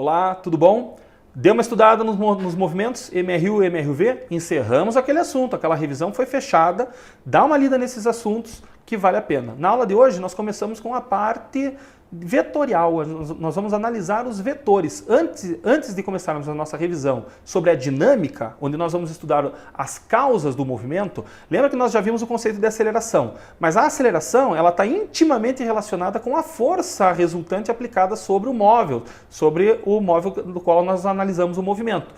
Olá, tudo bom? Deu uma estudada nos movimentos MRU e MRV? Encerramos aquele assunto, aquela revisão foi fechada. Dá uma lida nesses assuntos que vale a pena. Na aula de hoje nós começamos com a parte vetorial, nós vamos analisar os vetores. Antes de começarmos a nossa revisão sobre a dinâmica, onde nós vamos estudar as causas do movimento, lembra que nós já vimos o conceito de aceleração, mas a aceleração ela está intimamente relacionada com a força resultante aplicada sobre o móvel do qual nós analisamos o movimento.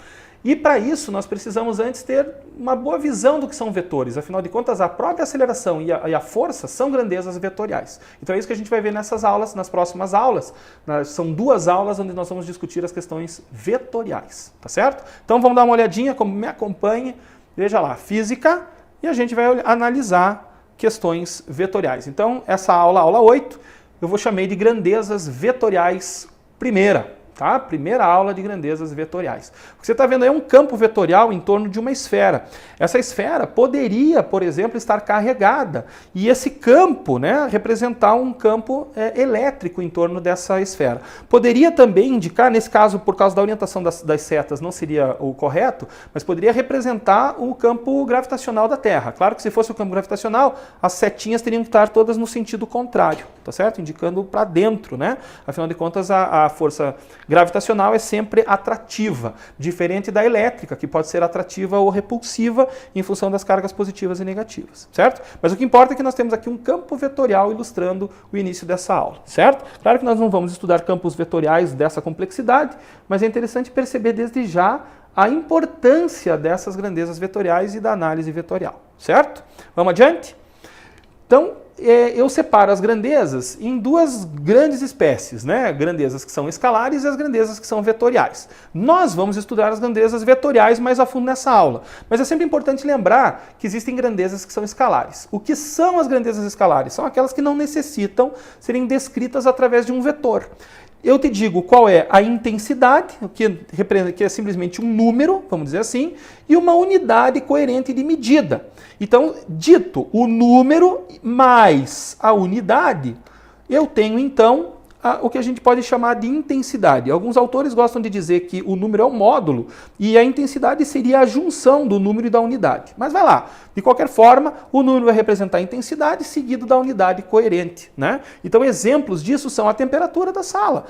E para isso nós precisamos antes ter uma boa visão do que são vetores. Afinal de contas, a própria aceleração e a força são grandezas vetoriais. Então é isso que a gente vai ver nessas aulas, nas próximas aulas. São 2 aulas onde nós vamos discutir as questões vetoriais, tá certo? Então vamos dar uma olhadinha, como me acompanhe. Veja lá, física, e a gente vai analisar questões vetoriais. Então essa aula 8, eu chamei de grandezas vetoriais primeira. Tá? Primeira aula de grandezas vetoriais. O que você está vendo aí é um campo vetorial em torno de uma esfera. Essa esfera poderia, por exemplo, estar carregada e esse campo, né, representar um campo elétrico em torno dessa esfera. Poderia também indicar, nesse caso, por causa da orientação das setas, não seria o correto, mas poderia representar o campo gravitacional da Terra. Claro que se fosse o campo gravitacional, as setinhas teriam que estar todas no sentido contrário, tá certo? Indicando para dentro, né? Afinal de contas, a força gravitacional é sempre atrativa, diferente da elétrica, que pode ser atrativa ou repulsiva em função das cargas positivas e negativas, certo? Mas o que importa é que nós temos aqui um campo vetorial ilustrando o início dessa aula, certo? Claro que nós não vamos estudar campos vetoriais dessa complexidade, mas é interessante perceber desde já a importância dessas grandezas vetoriais e da análise vetorial, certo? Vamos adiante? Então, eu separo as grandezas em 2 grandes espécies, né? Grandezas que são escalares e as grandezas que são vetoriais. Nós vamos estudar as grandezas vetoriais mais a fundo nessa aula, mas é sempre importante lembrar que existem grandezas que são escalares. O que são as grandezas escalares? São aquelas que não necessitam serem descritas através de um vetor. Eu te digo qual é a intensidade, que é simplesmente um número, vamos dizer assim, e uma unidade coerente de medida. Então, dito o número mais a unidade, eu tenho então o que a gente pode chamar de intensidade. Alguns autores gostam de dizer que o número é um módulo e a intensidade seria a junção do número e da unidade. Mas vai lá, de qualquer forma, o número vai representar a intensidade seguido da unidade coerente, né? Então exemplos disso são a temperatura da sala.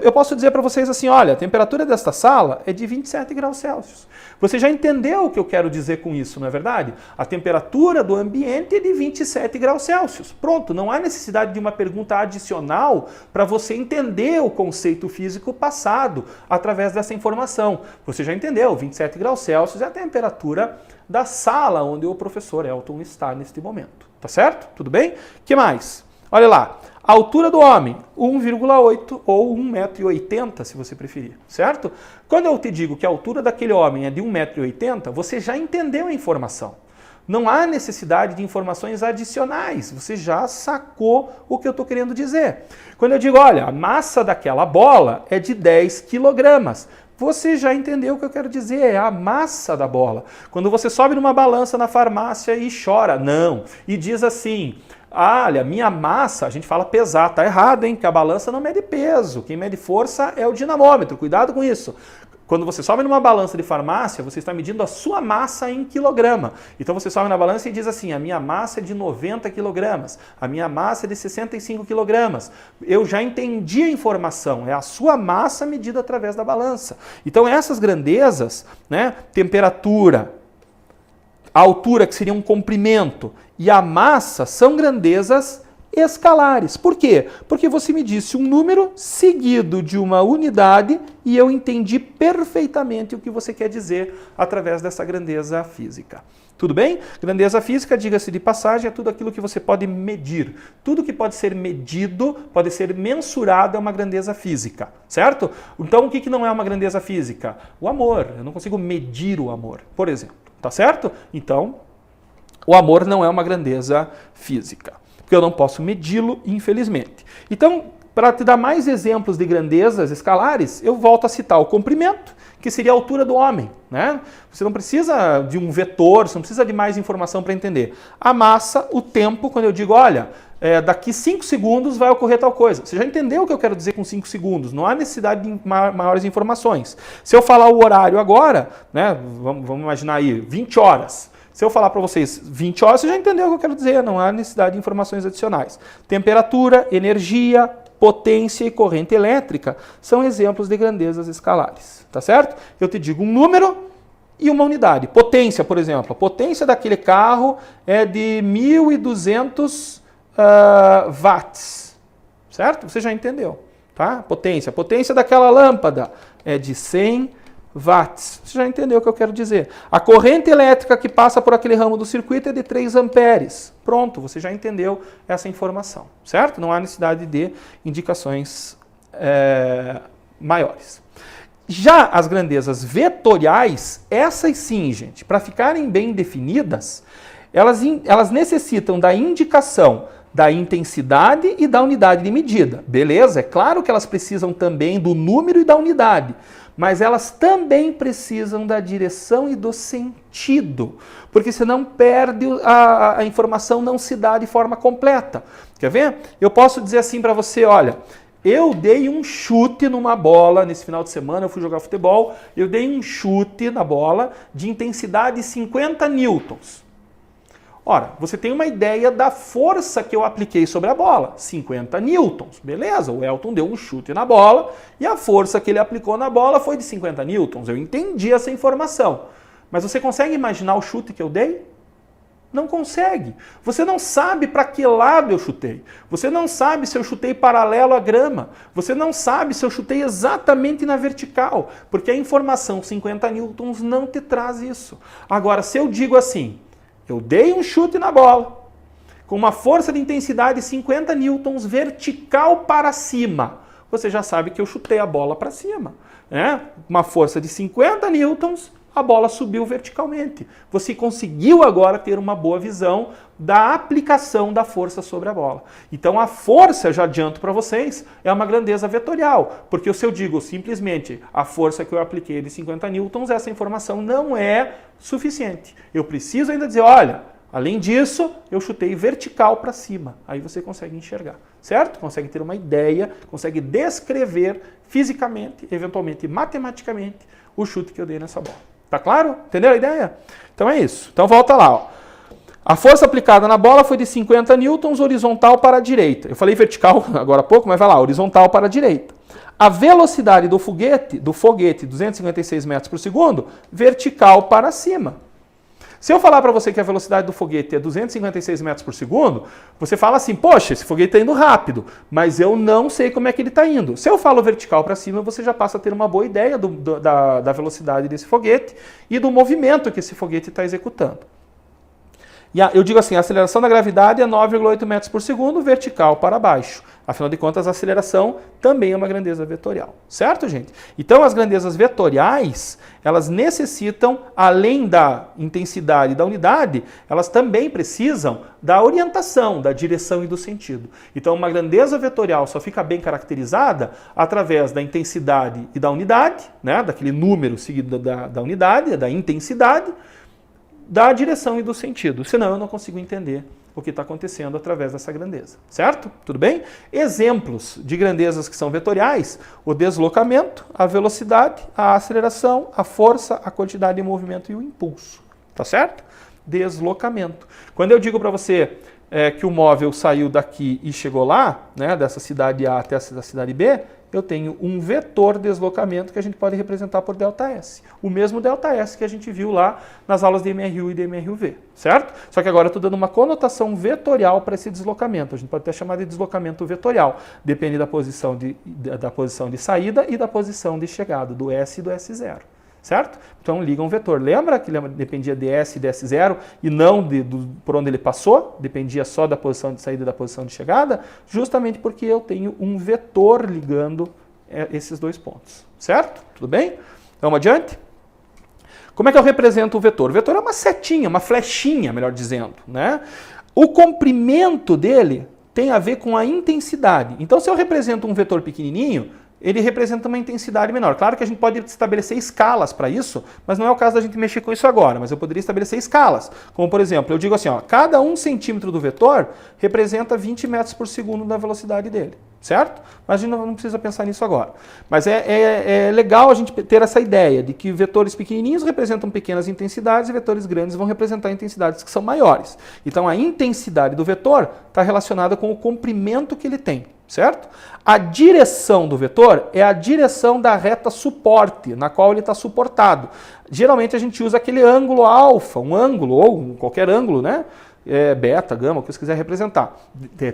Eu posso dizer para vocês assim, olha, a temperatura desta sala é de 27 graus Celsius. Você já entendeu o que eu quero dizer com isso, não é verdade? A temperatura do ambiente é de 27 graus Celsius. Pronto, não há necessidade de uma pergunta adicional para você entender o conceito físico passado através dessa informação. Você já entendeu, 27 graus Celsius é a temperatura da sala onde o professor Elton está neste momento. Tá certo? Tudo bem? O que mais? Olha lá, a altura do homem, 1,8 ou 1,80 m, se você preferir, certo? Quando eu te digo que a altura daquele homem é de 1,80 m, você já entendeu a informação. Não há necessidade de informações adicionais, você já sacou o que eu estou querendo dizer. Quando eu digo, olha, a massa daquela bola é de 10 kg, você já entendeu o que eu quero dizer, é a massa da bola. Quando você sobe numa balança na farmácia e chora, não, e diz assim, olha, minha massa, a gente fala pesar, tá errado, hein, que a balança não mede peso, quem mede força é o dinamômetro, cuidado com isso. Quando você sobe numa balança de farmácia, você está medindo a sua massa em quilograma. Então você sobe na balança e diz assim, a minha massa é de 90 kg, a minha massa é de 65 kg. Eu já entendi a informação, é a sua massa medida através da balança. Então essas grandezas, né, temperatura, a altura que seria um comprimento e a massa são grandezas escalares. Por quê? Porque você me disse um número seguido de uma unidade e eu entendi perfeitamente o que você quer dizer através dessa grandeza física. Tudo bem? Grandeza física, diga-se de passagem, é tudo aquilo que você pode medir. Tudo que pode ser medido, pode ser mensurado é uma grandeza física, certo? Então o que não é uma grandeza física? O amor. Eu não consigo medir o amor, por exemplo. Tá certo? Então, o amor não é uma grandeza física, porque eu não posso medi-lo, infelizmente. Então, para te dar mais exemplos de grandezas escalares, eu volto a citar o comprimento, que seria a altura do homem, né? Você não precisa de um vetor, você não precisa de mais informação para entender. A massa, o tempo, quando eu digo, olha, daqui 5 segundos vai ocorrer tal coisa. Você já entendeu o que eu quero dizer com 5 segundos? Não há necessidade de maiores informações. Se eu falar o horário agora, né, vamos imaginar aí, 20 horas. Se eu falar para vocês 20 horas, você já entendeu o que eu quero dizer. Não há necessidade de informações adicionais. Temperatura, energia, potência e corrente elétrica são exemplos de grandezas escalares. Tá certo? Eu te digo um número e uma unidade. Potência, por exemplo. A potência daquele carro é de 1.200 watts. Certo? Você já entendeu. Tá? Potência. A potência daquela lâmpada é de 100 watts. Você já entendeu o que eu quero dizer. A corrente elétrica que passa por aquele ramo do circuito é de 3 amperes. Pronto, você já entendeu essa informação. Certo? Não há necessidade de indicações maiores. Já as grandezas vetoriais, essas sim, gente, para ficarem bem definidas, elas necessitam da indicação da intensidade e da unidade de medida. Beleza? É claro que elas precisam também do número e da unidade, mas elas também precisam da direção e do sentido, porque senão perde a informação, não se dá de forma completa. Quer ver? Eu posso dizer assim para você, olha, eu dei um chute numa bola nesse final de semana, eu fui jogar futebol, eu dei um chute na bola de intensidade 50 newtons. Ora, você tem uma ideia da força que eu apliquei sobre a bola, 50 newtons, beleza? O Elton deu um chute na bola e a força que ele aplicou na bola foi de 50 newtons. Eu entendi essa informação. Mas você consegue imaginar o chute que eu dei? Não consegue. Você não sabe para que lado eu chutei. Você não sabe se eu chutei paralelo à grama. Você não sabe se eu chutei exatamente na vertical, porque a informação 50 newtons não te traz isso. Agora, se eu digo assim, eu dei um chute na bola, com uma força de intensidade 50 newtons vertical para cima, você já sabe que eu chutei a bola para cima. Né? Uma força de 50 newtons, a bola subiu verticalmente. Você conseguiu agora ter uma boa visão da aplicação da força sobre a bola. Então a força, já adianto para vocês, é uma grandeza vetorial, porque se eu digo simplesmente a força que eu apliquei de 50 newtons, essa informação não é suficiente. Eu preciso ainda dizer, olha, além disso, eu chutei vertical para cima. Aí você consegue enxergar, certo? Consegue ter uma ideia, consegue descrever fisicamente, eventualmente matematicamente, o chute que eu dei nessa bola. Tá claro? Entendeu a ideia? Então é isso. Então volta lá. Ó. A força aplicada na bola foi de 50 newtons horizontal para a direita. Eu falei vertical agora há pouco, mas vai lá, horizontal para a direita. A velocidade do foguete, 256 metros por segundo, vertical para cima. Se eu falar para você que a velocidade do foguete é 256 metros por segundo, você fala assim, poxa, esse foguete está indo rápido, mas eu não sei como é que ele está indo. Se eu falo vertical para cima, você já passa a ter uma boa ideia da velocidade desse foguete e do movimento que esse foguete está executando. E eu digo assim, a aceleração da gravidade é 9,8 metros por segundo, vertical para baixo. Afinal de contas, a aceleração também é uma grandeza vetorial. Certo, gente? Então, as grandezas vetoriais, elas necessitam, além da intensidade e da unidade, elas também precisam da orientação, da direção e do sentido. Então, uma grandeza vetorial só fica bem caracterizada através da intensidade e da unidade, né? Daquele número seguido da unidade, da intensidade, da direção e do sentido. Senão eu não consigo entender o que está acontecendo através dessa grandeza. Certo? Tudo bem? Exemplos de grandezas que são vetoriais: o deslocamento, a velocidade, a aceleração, a força, a quantidade de movimento e o impulso. Tá certo? Deslocamento. Quando eu digo para você que o móvel saiu daqui e chegou lá, né, dessa cidade A até a cidade B, eu tenho um vetor de deslocamento que a gente pode representar por ΔS. O mesmo ΔS que a gente viu lá nas aulas de MRU e de MRUV, certo? Só que agora eu estou dando uma conotação vetorial para esse deslocamento. A gente pode até chamar de deslocamento vetorial. Depende da posição de saída e da posição de chegada, do S e do S0. Certo? Então liga um vetor. Lembra que dependia de S e de S0 e não por onde ele passou? Dependia só da posição de saída e da posição de chegada? Justamente porque eu tenho um vetor ligando esses dois pontos. Certo? Tudo bem? Vamos adiante? Como é que eu represento o vetor? O vetor é uma setinha, uma flechinha, melhor dizendo. Né? O comprimento dele tem a ver com a intensidade. Então, se eu represento um vetor pequenininho, ele representa uma intensidade menor. Claro que a gente pode estabelecer escalas para isso, mas não é o caso da gente mexer com isso agora, mas eu poderia estabelecer escalas. Como, por exemplo, eu digo assim, ó, cada 1 centímetro do vetor representa 20 metros por segundo da velocidade dele, certo? Mas a gente não precisa pensar nisso agora. Mas é legal a gente ter essa ideia de que vetores pequenininhos representam pequenas intensidades e vetores grandes vão representar intensidades que são maiores. Então a intensidade do vetor está relacionada com o comprimento que ele tem, certo? A direção do vetor é a direção da reta suporte, na qual ele está suportado. Geralmente a gente usa aquele ângulo alfa, um ângulo ou qualquer ângulo, né? Beta, gama, o que você quiser representar,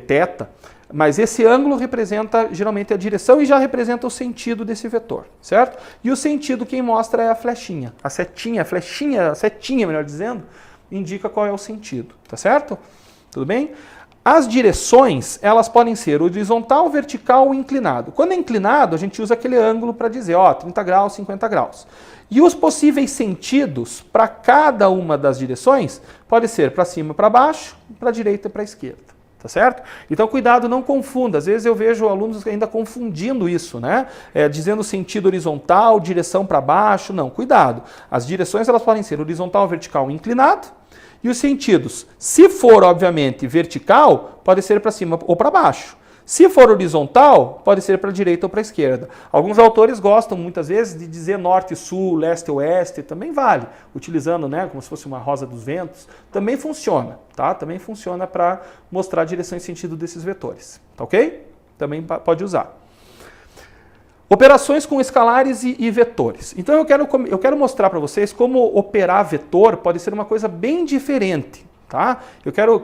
teta. Mas esse ângulo representa geralmente a direção e já representa o sentido desse vetor, certo? E o sentido quem mostra é a flechinha. A setinha, melhor dizendo, indica qual é o sentido, tá certo? Tudo bem? As direções, elas podem ser horizontal, vertical ou inclinado. Quando é inclinado, a gente usa aquele ângulo para dizer, ó, 30 graus, 50 graus. E os possíveis sentidos para cada uma das direções pode ser para cima, para baixo, para a direita e para a esquerda. Tá certo? Então, cuidado, não confunda. Às vezes eu vejo alunos ainda confundindo isso, né? Dizendo sentido horizontal, direção para baixo. Não, cuidado. As direções elas podem ser horizontal, vertical e inclinado. E os sentidos, se for, obviamente, vertical, pode ser para cima ou para baixo. Se for horizontal, pode ser para a direita ou para a esquerda. Alguns autores gostam, muitas vezes, de dizer norte, sul, leste, oeste, também vale. Utilizando, né, como se fosse uma rosa dos ventos, também funciona, tá? Também funciona para mostrar a direção e sentido desses vetores, tá ok? Também pode usar. Operações com escalares e vetores. Então eu quero mostrar para vocês como operar vetor pode ser uma coisa bem diferente. Tá?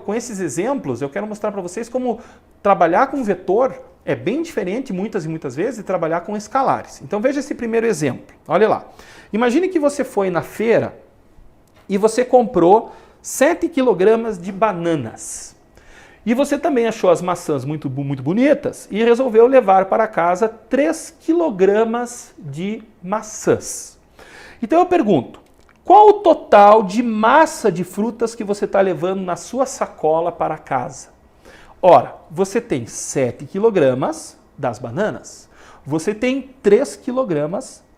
Com esses exemplos, eu quero mostrar para vocês como trabalhar com vetor é bem diferente muitas e muitas vezes de trabalhar com escalares. Então veja esse primeiro exemplo. Olha lá. Imagine que você foi na feira e você comprou 7 kg de bananas. E você também achou as maçãs muito bonitas e resolveu levar para casa 3 kg de maçãs. Então eu pergunto, qual o total de massa de frutas que você está levando na sua sacola para casa? Ora, você tem 7 kg das bananas, você tem 3 kg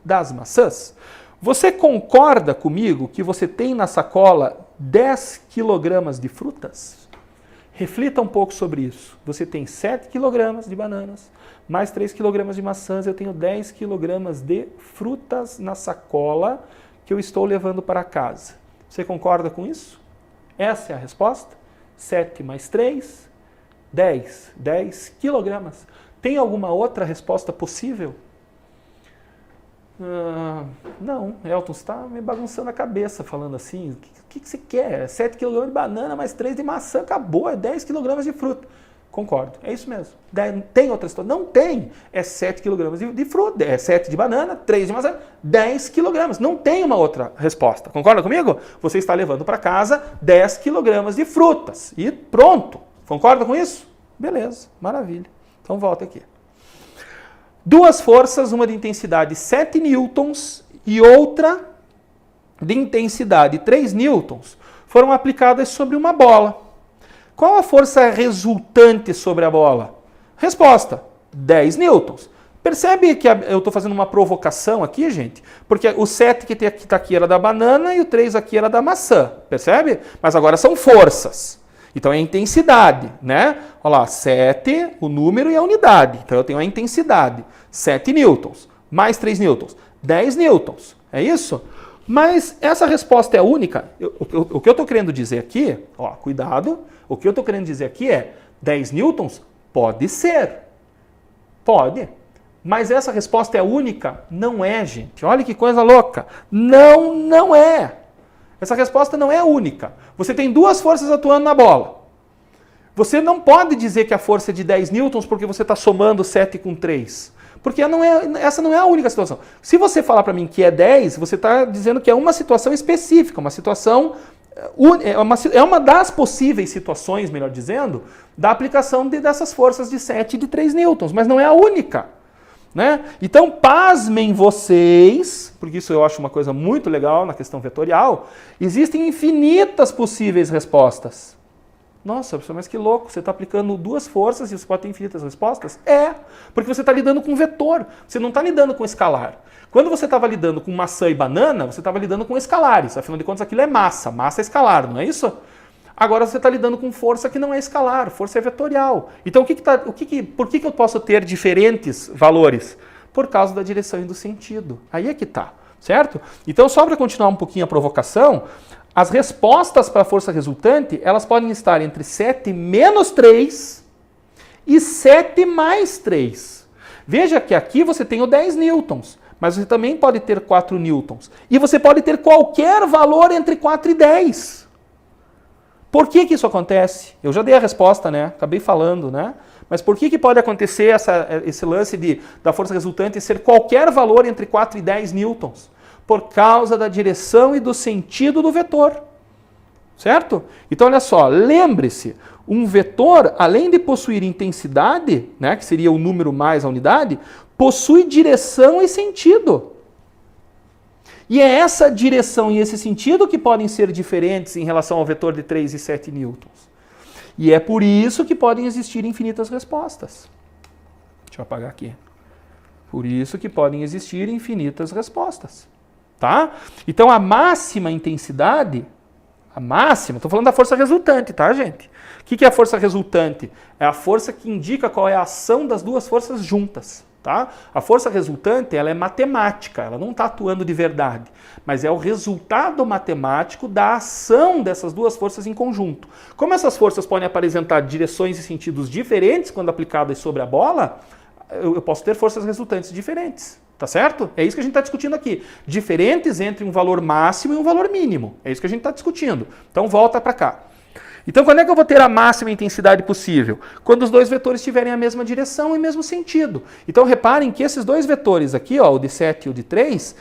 das maçãs. Você concorda comigo que você tem na sacola 10 kg de frutas? Reflita um pouco sobre isso. Você tem 7 kg de bananas, mais 3 kg de maçãs, eu tenho 10 kg de frutas na sacola que eu estou levando para casa. Você concorda com isso? Essa é a resposta? 7 mais 3, 10. 10 quilogramas. Tem alguma outra resposta possível? Não, Elton, você está me bagunçando a cabeça falando assim. O que você quer? 7 kg de banana mais 3 de maçã, acabou, é 10 kg de fruta. Concordo, é isso mesmo. Tem outra história? Não tem. É 7 kg de fruta, é 7 de banana, 3 de maçã, 10 kg. Não tem uma outra resposta. Concorda comigo? Você está levando para casa 10 kg de frutas. E pronto. Concorda com isso? Beleza, maravilha. Então volta aqui. Duas forças, uma de intensidade 7 newtons e outra de intensidade 3 newtons, foram aplicadas sobre uma bola. Qual a força resultante sobre a bola? Resposta, 10 newtons. Percebe que eu estou fazendo uma provocação aqui, gente? Porque o 7 que está aqui era da banana e o 3 aqui era da maçã. Percebe? Mas agora são forças. Então é a intensidade, né? Olha lá, 7, o número e a unidade. Então eu tenho a intensidade. 7 newtons, mais 3 newtons, 10 newtons. É isso? Mas essa resposta é única. O que eu estou querendo dizer aqui, ó, cuidado, o que eu estou querendo dizer aqui é 10 newtons? Pode ser. Pode. Mas essa resposta é única? Não é, gente. Olha que coisa louca. Não é. Essa resposta não é única. Você tem duas forças atuando na bola. Você não pode dizer que a força é de 10 newtons porque você está somando 7 com 3. Porque essa não é a única situação. Se você falar para mim que é 10, você está dizendo que é uma situação específica, uma situação... É uma das possíveis situações, melhor dizendo, da aplicação dessas forças de 7 e de 3 newtons, mas não é a única. Né? Então, pasmem vocês, porque isso eu acho uma coisa muito legal na questão vetorial, existem infinitas possíveis respostas. Nossa, professor, mas que louco, você está aplicando duas forças e você pode ter infinitas respostas? É, porque você está lidando com vetor, você não está lidando com escalar. Quando você estava lidando com maçã e banana, você estava lidando com escalares, afinal de contas aquilo é massa é escalar, não é isso? Agora você está lidando com força que não é escalar, força é vetorial. Então por que eu posso ter diferentes valores? Por causa da direção e do sentido. Aí é que está, certo? Então só para continuar um pouquinho a provocação, as respostas para a força resultante, elas podem estar entre 7 menos 3 e 7 mais 3. Veja que aqui você tem o 10 newtons, mas você também pode ter 4 newtons. E você pode ter qualquer valor entre 4 e 10. Por que isso acontece? Eu já dei a resposta, né? Acabei falando, né? Mas por que pode acontecer esse lance da força resultante ser qualquer valor entre 4 e 10 newtons? Por causa da direção e do sentido do vetor. Certo? Então, olha só, lembre-se, um vetor, além de possuir intensidade, né, que seria o número mais a unidade, possui direção e sentido. E é essa direção e esse sentido que podem ser diferentes em relação ao vetor de 3 e 7 newtons. E é por isso que podem existir infinitas respostas. Deixa eu apagar aqui. Por isso que podem existir infinitas respostas. Tá? Então a máxima intensidade, estou falando da força resultante, tá, gente? O que é a força resultante? É a força que indica qual é a ação das duas forças juntas. Tá? A força resultante ela é matemática, ela não está atuando de verdade, mas é o resultado matemático da ação dessas duas forças em conjunto. Como essas forças podem apresentar direções e sentidos diferentes quando aplicadas sobre a bola, eu posso ter forças resultantes diferentes. Tá certo? É isso que a gente está discutindo aqui. Diferentes entre um valor máximo e um valor mínimo. É isso que a gente está discutindo. Então volta para cá. Então quando é que eu vou ter a máxima intensidade possível? Quando os dois vetores tiverem a mesma direção e o mesmo sentido. Então reparem que esses dois vetores aqui, ó, o de 7 e o de 3,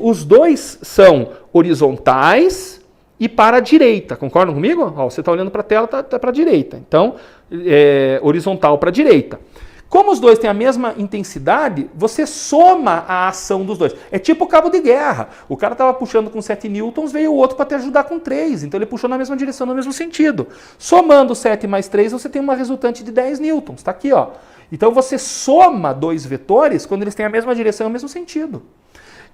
os dois são horizontais e para a direita. Concordam comigo? Ó, você está olhando para a tela, tá para a direita. Então, horizontal para a direita. Como os dois têm a mesma intensidade, você soma a ação dos dois. É tipo o cabo de guerra. O cara estava puxando com 7 newtons, veio o outro para te ajudar com 3. Então ele puxou na mesma direção, no mesmo sentido. Somando 7 mais 3, você tem uma resultante de 10 newtons. Está aqui, ó. Então você soma dois vetores quando eles têm a mesma direção e o mesmo sentido.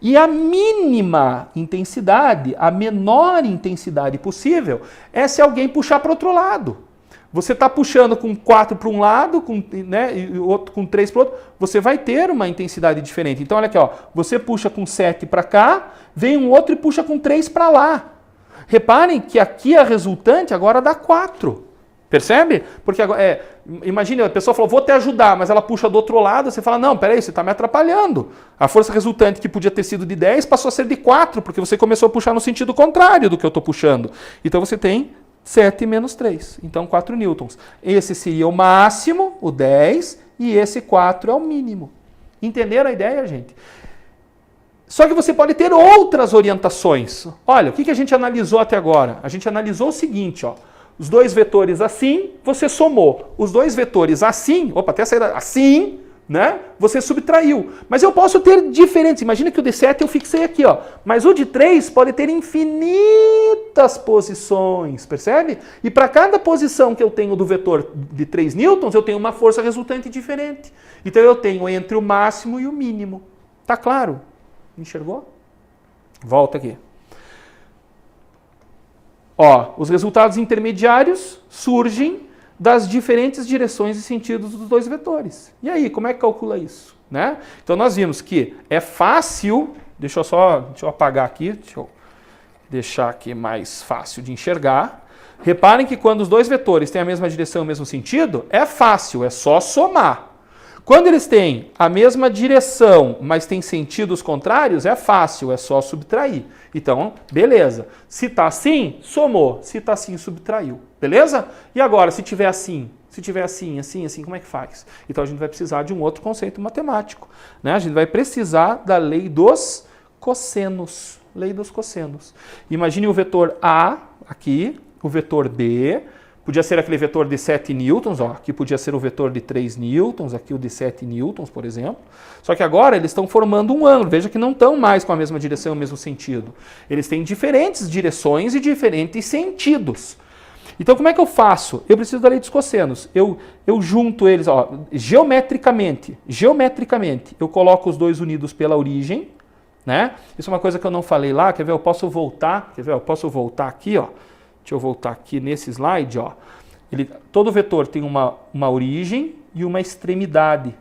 E a mínima intensidade, a menor intensidade possível, é se alguém puxar para o outro lado. Você está puxando com 4 para um lado, né, e o outro com 3 para o outro, você vai ter uma intensidade diferente. Então, olha aqui, ó, você puxa com 7 para cá, vem um outro e puxa com 3 para lá. Reparem que aqui a resultante agora dá 4. Percebe? Porque agora, imagine, a pessoa falou, vou te ajudar, mas ela puxa do outro lado, você fala, não, peraí, você está me atrapalhando. A força resultante que podia ter sido de 10 passou a ser de 4, porque você começou a puxar no sentido contrário do que eu estou puxando. Então você tem 7 menos 3, então 4 newtons. Esse seria o máximo, o 10, e esse 4 é o mínimo. Entenderam a ideia, gente? Só que você pode ter outras orientações. Olha, o que a gente analisou até agora? A gente analisou o seguinte, ó. Os dois vetores assim, você somou. Os dois vetores assim, até sair assim, né? Você subtraiu. Mas eu posso ter diferentes. Imagina que o de 7 eu fixei aqui, ó. Mas o de 3 pode ter infinitas posições, percebe? E para cada posição que eu tenho do vetor de 3 newtons, eu tenho uma força resultante diferente. Então eu tenho entre o máximo e o mínimo. Tá claro? Enxergou? Volta aqui. Ó, os resultados intermediários surgem das diferentes direções e sentidos dos dois vetores. E aí, como é que calcula isso? Né? Então nós vimos que é fácil, deixa eu apagar aqui, deixa eu deixar aqui mais fácil de enxergar. Reparem que quando os dois vetores têm a mesma direção e o mesmo sentido, é fácil, é só somar. Quando eles têm a mesma direção, mas têm sentidos contrários, é fácil, é só subtrair. Então, beleza. Se está assim, somou. Se está assim, subtraiu. Beleza? E agora, se tiver assim, assim, como é que faz? Então a gente vai precisar de um outro conceito matemático. Né? A gente vai precisar da lei dos cossenos. Lei dos cossenos. Imagine o vetor A aqui, o vetor B. Podia ser aquele vetor de 7 newtons, ó. Aqui podia ser o vetor de 3 newtons, aqui o de 7 newtons, por exemplo. Só que agora eles estão formando um ângulo. Veja que não estão mais com a mesma direção e o mesmo sentido. Eles têm diferentes direções e diferentes sentidos. Então, como é que eu faço? Eu preciso da lei dos cossenos. Eu junto eles, ó, geometricamente, eu coloco os dois unidos pela origem, né? Isso é uma coisa que eu não falei lá, quer ver? Eu posso voltar, aqui, ó. Deixa eu voltar aqui nesse slide, ó. Todo vetor tem uma origem e uma extremidade,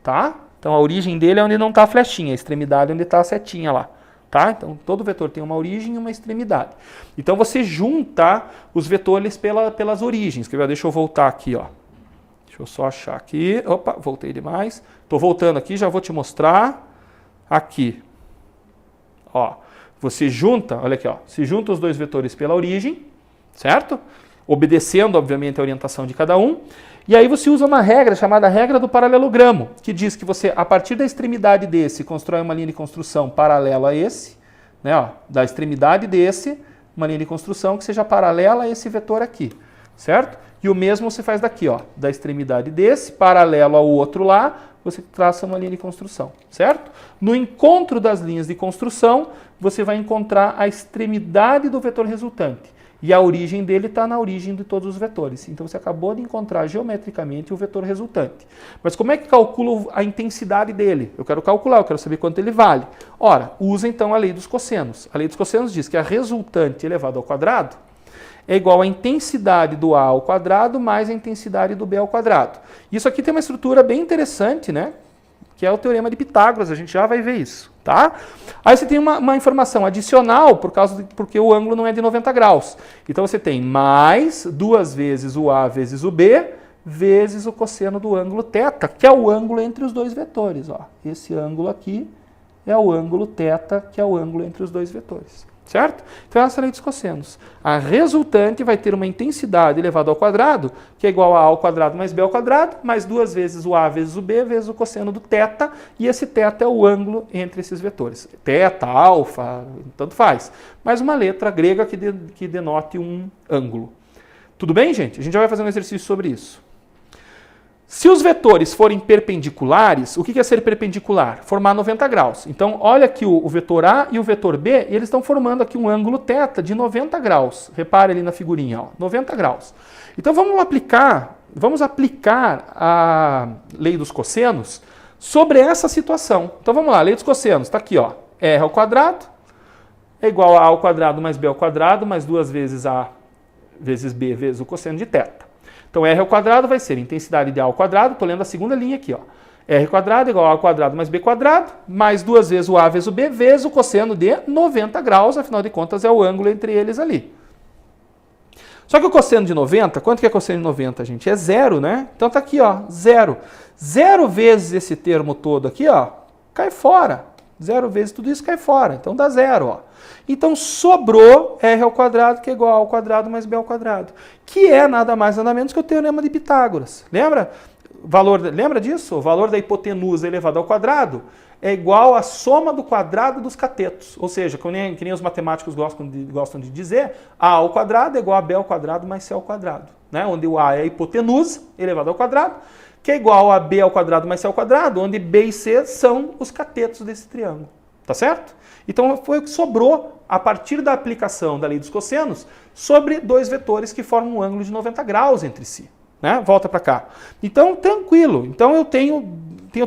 tá? Então, a origem dele é onde não está a flechinha, a extremidade é onde está a setinha lá. Tá? Então, todo vetor tem uma origem e uma extremidade. Então, você junta os vetores pelas origens. Quer ver? Deixa eu voltar aqui. Ó. Deixa eu só achar aqui. Opa, voltei demais. Estou voltando aqui, já vou te mostrar. Aqui. Ó, você junta, olha aqui, ó, se junta os dois vetores pela origem, certo? Obedecendo, obviamente, a orientação de cada um. E aí você usa uma regra chamada regra do paralelogramo, que diz que você, a partir da extremidade desse, constrói uma linha de construção paralela a esse, né, ó, da extremidade desse, uma linha de construção que seja paralela a esse vetor aqui, certo? E o mesmo você faz daqui, ó, da extremidade desse, paralelo ao outro lá, você traça uma linha de construção, certo? No encontro das linhas de construção, você vai encontrar a extremidade do vetor resultante. E a origem dele está na origem de todos os vetores. Então você acabou de encontrar geometricamente o vetor resultante. Mas como é que calculo a intensidade dele? Eu quero calcular, eu quero saber quanto ele vale. Ora, usa então a lei dos cossenos. A lei dos cossenos diz que a resultante elevado ao quadrado é igual à intensidade do A ao quadrado mais a intensidade do B ao quadrado. Isso aqui tem uma estrutura bem interessante, né? Que é o teorema de Pitágoras, a gente já vai ver isso, tá? Aí você tem uma informação adicional, porque o ângulo não é de 90 graus. Então você tem mais 2 vezes o A vezes o B, vezes o cosseno do ângulo θ, que é o ângulo entre os dois vetores. Ó. Esse ângulo aqui é o ângulo θ, que é o ângulo entre os dois vetores. Certo? Então essa é a lei dos cossenos. A resultante vai ter uma intensidade elevada ao quadrado, que é igual a ao quadrado mais b ao quadrado, mais 2 vezes o a vezes o b, vezes o cosseno do θ, e esse θ é o ângulo entre esses vetores. Θ, alfa, tanto faz. Mais uma letra grega que denote um ângulo. Tudo bem, gente? A gente já vai fazer um exercício sobre isso. Se os vetores forem perpendiculares, o que é ser perpendicular? Formar 90 graus. Então, olha aqui o vetor A e o vetor B, eles estão formando aqui um ângulo θ de 90 graus. Repare ali na figurinha, ó, 90 graus. Então, vamos aplicar a lei dos cossenos sobre essa situação. Então, vamos lá, lei dos cossenos, está aqui, ó, R ao quadrado é igual a ao quadrado mais b ao quadrado, mais 2 vezes A vezes B vezes o cosseno de θ. Então, R ao quadrado vai ser intensidade de A ao quadrado, estou lendo a segunda linha aqui, ó. R quadrado igual a ao quadrado mais B quadrado, mais 2 vezes o A vezes o B, vezes o cosseno de 90 graus, afinal de contas é o ângulo entre eles ali. Só que o cosseno de 90, quanto que é cosseno de 90, gente? É 0, né? Então tá aqui, ó, 0. 0 vezes esse termo todo aqui, ó, cai fora. 0 vezes tudo isso cai fora, então dá 0, ó. Então sobrou R ao quadrado, que é igual a ao quadrado mais B ao quadrado, que é nada mais nada menos que o teorema de Pitágoras. Lembra? Lembra disso? O valor da hipotenusa elevado ao quadrado é igual à soma do quadrado dos catetos. Ou seja, que nem os matemáticos gostam de dizer, A ao quadrado é igual a B ao quadrado mais C ao quadrado. Né? Onde o A é a hipotenusa elevado ao quadrado, que é igual a B ao quadrado mais C ao quadrado, onde B e C são os catetos desse triângulo. Tá certo? Então foi o que sobrou a partir da aplicação da lei dos cossenos sobre dois vetores que formam um ângulo de 90 graus entre si. Né? Volta para cá. Então, tranquilo. Então eu tenho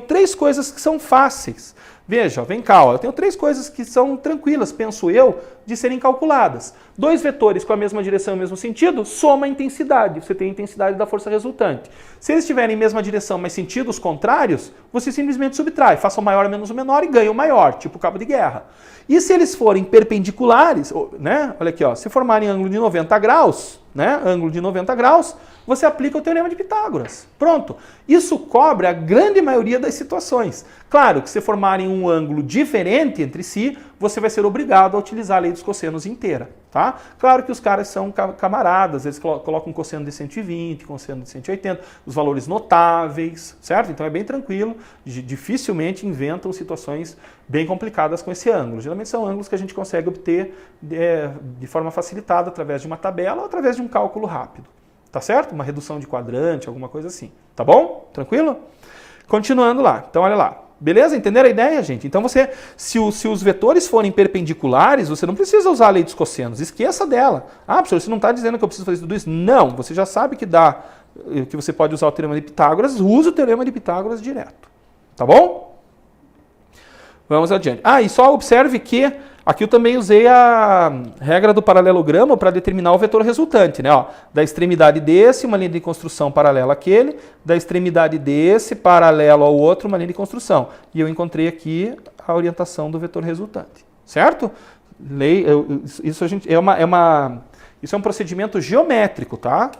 3 coisas que são fáceis. Veja, vem cá, ó, eu tenho 3 coisas que são tranquilas, penso eu, de serem calculadas. 2 vetores com a mesma direção e o mesmo sentido, soma a intensidade. Você tem a intensidade da força resultante. Se eles tiverem mesma direção, mas sentidos contrários, você simplesmente subtrai. Faça o maior menos o menor e ganha o maior, tipo cabo de guerra. E se eles forem perpendiculares, né? Olha aqui, ó, se formarem ângulo de 90 graus, né? Ângulo de 90 graus, você aplica o teorema de Pitágoras. Pronto. Isso cobre a grande maioria das situações. Claro que se formarem um ângulo diferente entre si, você vai ser obrigado a utilizar a lei dos cossenos inteira. Tá? Claro que os caras são camaradas, eles colocam um cosseno de 120, cosseno de 180, os valores notáveis, certo? Então é bem tranquilo, dificilmente inventam situações bem complicadas com esse ângulo. Geralmente são ângulos que a gente consegue obter de forma facilitada através de uma tabela ou através de um cálculo rápido. Tá certo? Uma redução de quadrante, alguma coisa assim. Tá bom? Tranquilo? Continuando lá. Então olha lá. Beleza? Entenderam a ideia, gente? Então se os vetores forem perpendiculares, você não precisa usar a lei dos cossenos. Esqueça dela. Ah, professor, você não está dizendo que eu preciso fazer tudo isso? Não, você já sabe que você pode usar o teorema de Pitágoras, use o teorema de Pitágoras direto. Tá bom? Vamos adiante. E só observe que aqui eu também usei a regra do paralelogramo para determinar o vetor resultante, né? Ó, da extremidade desse, uma linha de construção paralela àquele, da extremidade desse, paralelo ao outro, uma linha de construção. E eu encontrei aqui a orientação do vetor resultante, certo? Isso é um procedimento geométrico, tá?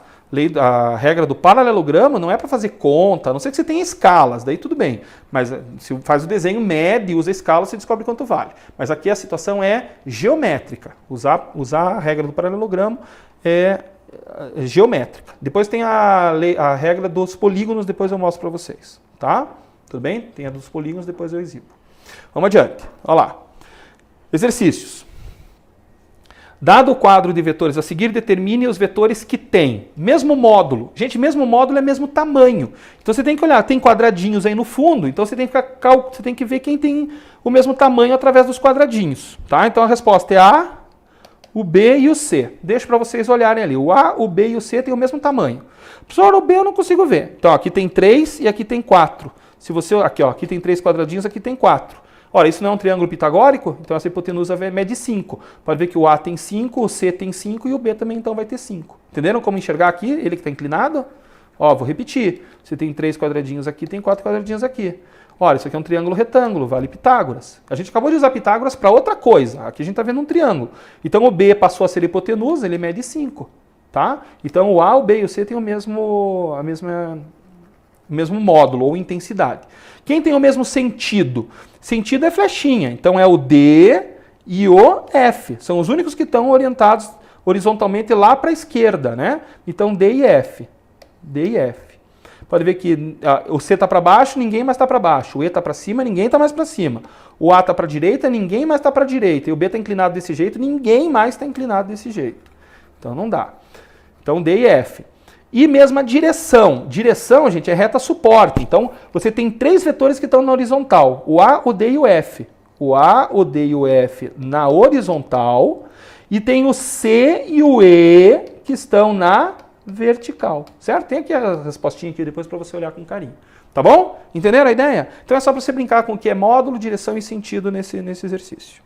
A regra do paralelogramo não é para fazer conta, a não ser que você tenha escalas, daí tudo bem. Mas se faz o desenho, mede, usa a escala, você descobre quanto vale. Mas aqui a situação é geométrica. Usar a regra do paralelogramo é geométrica. Depois tem a regra dos polígonos, depois eu mostro para vocês. Tá? Tudo bem? Tem a dos polígonos, depois eu exibo. Vamos adiante. Olha lá. Exercícios. Dado o quadro de vetores a seguir, determine os vetores que têm mesmo módulo. Gente, mesmo módulo é mesmo tamanho. Então você tem que olhar, tem quadradinhos aí no fundo, então você tem que ver quem tem o mesmo tamanho através dos quadradinhos. Tá? Então a resposta é A, o B e o C. Deixo para vocês olharem ali. O A, o B e o C têm o mesmo tamanho. Professor, o B eu não consigo ver. Então aqui tem 3 e aqui tem 4. Aqui tem 3 quadradinhos, aqui tem 4. Ora, isso não é um triângulo pitagórico? Então essa hipotenusa mede 5. Pode ver que o A tem 5, o C tem 5 e o B também então vai ter 5. Entenderam como enxergar aqui? Ele que está inclinado? Ó, vou repetir. Você tem 3 quadradinhos aqui, tem 4 quadradinhos aqui. Olha, isso aqui é um triângulo retângulo, vale Pitágoras. A gente acabou de usar Pitágoras para outra coisa. Aqui a gente está vendo um triângulo. Então o B passou a ser hipotenusa, ele mede 5. Tá? Então o A, o B e o C têm o mesmo módulo ou intensidade. Quem tem o mesmo sentido? Sentido é flechinha, então é o D e o F. São os únicos que estão orientados horizontalmente lá para a esquerda, né? Então D e F. D e F. Pode ver que o C está para baixo, ninguém mais está para baixo. O E está para cima, ninguém está mais para cima. O A está para a direita, ninguém mais está para a direita. E o B está inclinado desse jeito, ninguém mais está inclinado desse jeito. Então não dá. Então D e F. E mesma direção. Direção, gente, é reta suporte. Então, você tem 3 vetores que estão na horizontal. O A, o D e o F. O A, o D e o F na horizontal. E tem o C e o E que estão na vertical. Certo? Tem aqui a respostinha aqui depois para você olhar com carinho. Tá bom? Entenderam a ideia? Então é só para você brincar com o que é módulo, direção e sentido nesse exercício.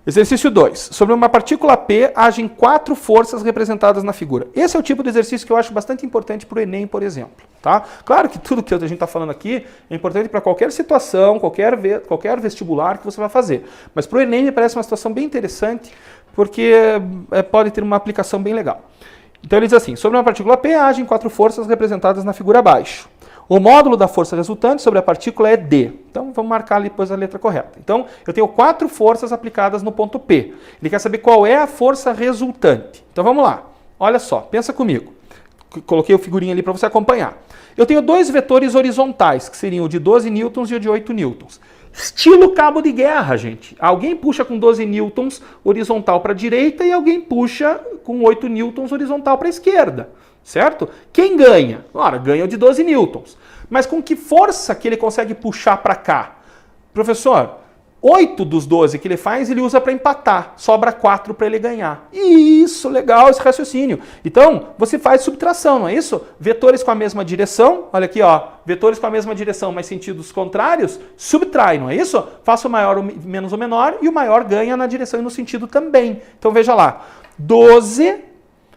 Exercício 2. Sobre uma partícula P, agem 4 forças representadas na figura. Esse é o tipo de exercício que eu acho bastante importante para o Enem, por exemplo. Tá? Claro que tudo que a gente está falando aqui é importante para qualquer situação, qualquer vestibular que você vai fazer. Mas para o Enem me parece uma situação bem interessante, porque pode ter uma aplicação bem legal. Então ele diz assim, sobre uma partícula P, agem 4 forças representadas na figura abaixo. O módulo da força resultante sobre a partícula é D. Então, vamos marcar ali depois a letra correta. Então, eu tenho 4 forças aplicadas no ponto P. Ele quer saber qual é a força resultante. Então, vamos lá. Olha só, pensa comigo. Coloquei o figurinha ali para você acompanhar. Eu tenho 2 vetores horizontais, que seriam o de 12 newtons e o de 8 newtons. Estilo cabo de guerra, gente. Alguém puxa com 12 newtons horizontal para a direita e alguém puxa com 8 newtons horizontal para a esquerda. Certo? Quem ganha? Ora, ganha o de 12 newtons. Mas com que força que ele consegue puxar para cá? Professor, 8 dos 12 que ele faz, ele usa para empatar. Sobra 4 para ele ganhar. Isso, legal esse raciocínio. Então, você faz subtração, não é isso? Vetores com a mesma direção, olha aqui, ó, vetores com a mesma direção, mas sentidos contrários, subtrai, não é isso? Faça o maior menos o menor e o maior ganha na direção e no sentido também. Então, veja lá, 12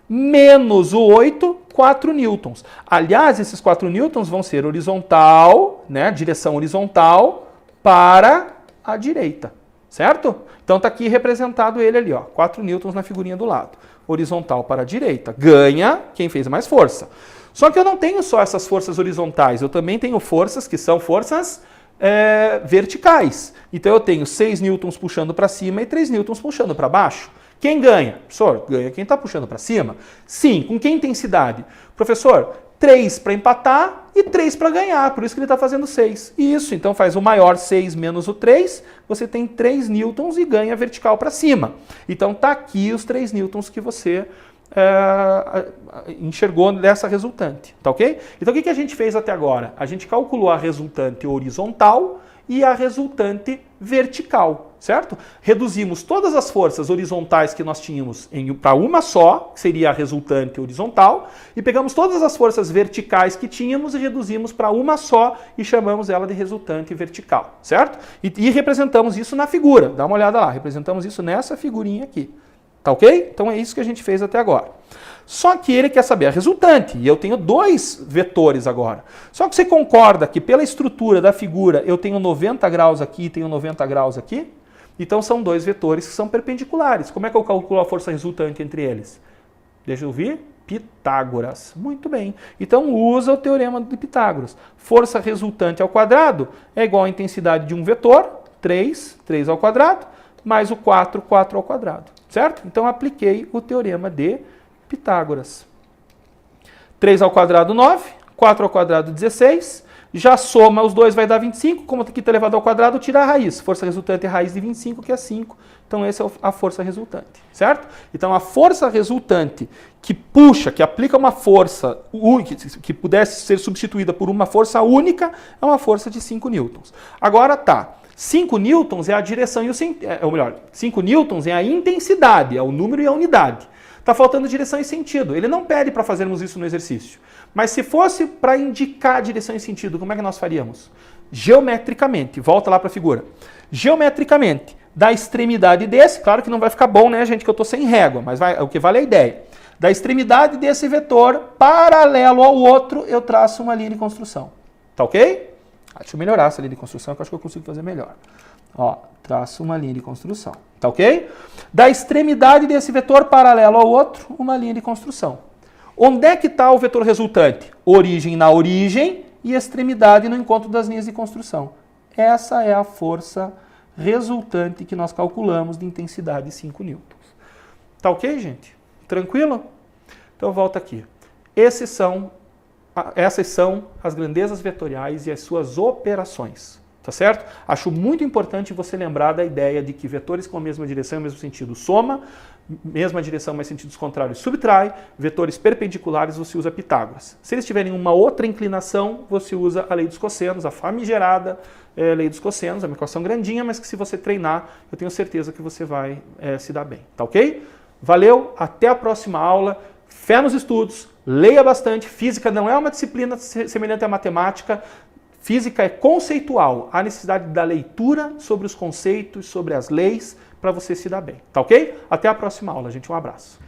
menos o 8, 4 newtons. Aliás, esses 4 newtons vão ser horizontal, né, direção horizontal para a direita, certo? Então está aqui representado ele ali, ó, 4 newtons na figurinha do lado. Horizontal para a direita. Ganha quem fez mais força. Só que eu não tenho só essas forças horizontais, eu também tenho forças que são forças verticais. Então eu tenho 6 newtons puxando para cima e 3 newtons puxando para baixo. Quem ganha? Professor, ganha quem está puxando para cima? Sim, com que intensidade? Professor, 3 para empatar e 3 para ganhar, por isso que ele está fazendo 6. Isso, então faz o maior 6 menos o 3, você tem 3 newtons e ganha vertical para cima. Então está aqui os 3 newtons que você enxergou dessa resultante, tá ok? Então o que a gente fez até agora? A gente calculou a resultante horizontal e a resultante vertical, certo? Reduzimos todas as forças horizontais que nós tínhamos para uma só, que seria a resultante horizontal, e pegamos todas as forças verticais que tínhamos e reduzimos para uma só e chamamos ela de resultante vertical, certo? E representamos isso na figura, dá uma olhada lá, representamos isso nessa figurinha aqui, tá ok? Então é isso que a gente fez até agora. Só que ele quer saber a resultante, e eu tenho dois vetores agora. Só que você concorda que pela estrutura da figura eu tenho 90 graus aqui e tenho 90 graus aqui? Então são dois vetores que são perpendiculares. Como é que eu calculo a força resultante entre eles? Deixa eu ver. Pitágoras. Muito bem. Então usa o teorema de Pitágoras. Força resultante ao quadrado é igual à intensidade de um vetor, 3 ao quadrado, mais o 4 ao quadrado. Certo? Então apliquei o teorema de Pitágoras. 3 ao quadrado, 9. 4 ao quadrado, 16. Já soma os dois, vai dar 25. Como aqui está elevado ao quadrado, tira a raiz. Força resultante é a raiz de 25, que é 5. Então, essa é a força resultante. Certo? Então, a força resultante que puxa, que aplica uma força que pudesse ser substituída por uma força única, é uma força de 5 newtons. Agora tá. 5 newtons é a direção e o sentido. Ou melhor, 5 newtons é a intensidade, é o número e a unidade. Está faltando direção e sentido. Ele não pede para fazermos isso no exercício. Mas se fosse para indicar direção e sentido, como é que nós faríamos? Geometricamente. Volta lá para a figura. Geometricamente, da extremidade desse, claro que não vai ficar bom, né, gente, que eu estou sem régua, mas o que vale é a ideia. Da extremidade desse vetor, paralelo ao outro, eu traço uma linha de construção. Tá ok? Deixa eu melhorar essa linha de construção, que eu acho que eu consigo fazer melhor. Ó, traço uma linha de construção. Tá ok? Da extremidade desse vetor paralelo ao outro, uma linha de construção. Onde é que está o vetor resultante? Origem na origem e extremidade no encontro das linhas de construção. Essa é a força resultante que nós calculamos de intensidade 5 newtons. Tá ok, gente? Tranquilo? Então volta aqui. Essas são as grandezas vetoriais e as suas operações. Tá certo? Acho muito importante você lembrar da ideia de que vetores com a mesma direção e o mesmo sentido soma, mesma direção, mas sentidos contrários subtrai, vetores perpendiculares você usa Pitágoras. Se eles tiverem uma outra inclinação, você usa a lei dos cossenos, a famigerada lei dos cossenos, é uma equação grandinha, mas que se você treinar, eu tenho certeza que você vai se dar bem. Tá ok? Valeu, até a próxima aula, fé nos estudos, leia bastante, física não é uma disciplina semelhante à matemática. Física é conceitual, há necessidade da leitura sobre os conceitos, sobre as leis, para você se dar bem. Tá ok? Até a próxima aula, gente. Um abraço.